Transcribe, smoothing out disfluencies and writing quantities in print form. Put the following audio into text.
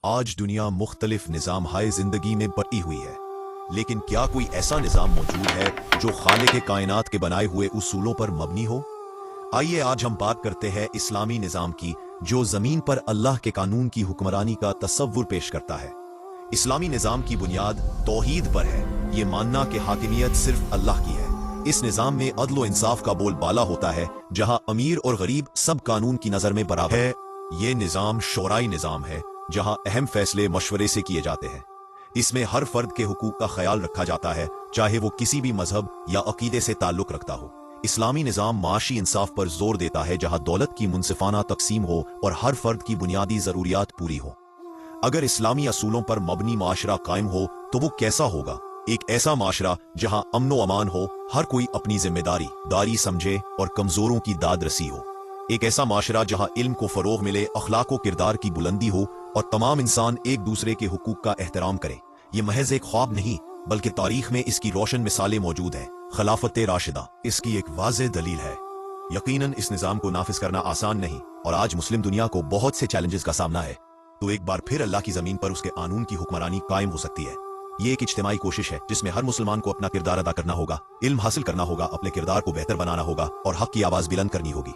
आज दुनिया मुख्तलिफ निज़ाम हाय जिंदगी में बटी हुई है, लेकिन क्या कोई ऐसा निज़ाम मौजूद है जो खालिक कायनात के बनाए हुए उसूलों पर मबनी हो? आइए आज हम बात करते हैं इस्लामी निज़ाम की, जो ज़मीन पर अल्लाह के कानून की हुक्मरानी का तसव्वुर पेश करता है। इस्लामी निज़ाम की बुनियाद तौहीद पर है, ये मानना कि हाकिमियत सिर्फ अल्लाह की है। इस निज़ाम में अदल व इंसाफ का बोलबाला होता है, जहां अमीर और गरीब सब कानून की नज़र में बराबर है। ये निज़ाम शोराई निज़ाम है, जहां अहम फैसले मशवरे से किए जाते हैं। इसमें हर फर्द के हुकूक का ख्याल रखा जाता है, चाहे वो किसी भी मजहब या अकीदे से ताल्लुक रखता हो। इस्लामी निज़ाम माशी इंसाफ पर जोर देता है, जहां दौलत की मुनसिफाना तकसीम हो और हर फर्द की बुनियादी ज़रूरियात पूरी हो। अगर इस्लामी असूलों पर मबनी माशरा कायम हो तो वो कैसा होगा? एक ऐसा माशरा जहां अमन व अमान हो, हर कोई अपनी जिम्मेदारी समझे और कमजोरों की दाद रसी हो। एक ऐसा माशरा जहां इल्म को फरोग मिले, अखलाक व किरदार की बुलंदी हो और तमाम इंसान एक दूसरे के हुकूक का एहतराम करें। ये महज एक ख्वाब नहीं, बल्कि तारीख में इसकी रोशन मिसालें मौजूद हैं। खिलाफत राशिदा इसकी एक वाज़ेह दलील है। यकीनन इस निज़ाम को नाफिज करना आसान नहीं, और आज मुस्लिम दुनिया को बहुत से चैलेंजेस का सामना है। तो एक बार फिर अल्लाह की ज़मीन पर उसके कानून की हुक्मरानी कायम हो सकती है। ये एक इज्तिमाई कोशिश है, जिसमें हर मुसलमान को अपना किरदार अदा करना होगा, इल्म हासिल करना होगा, अपने किरदार को बेहतर बनाना होगा और हक की आवाज़ बुलंद करनी होगी।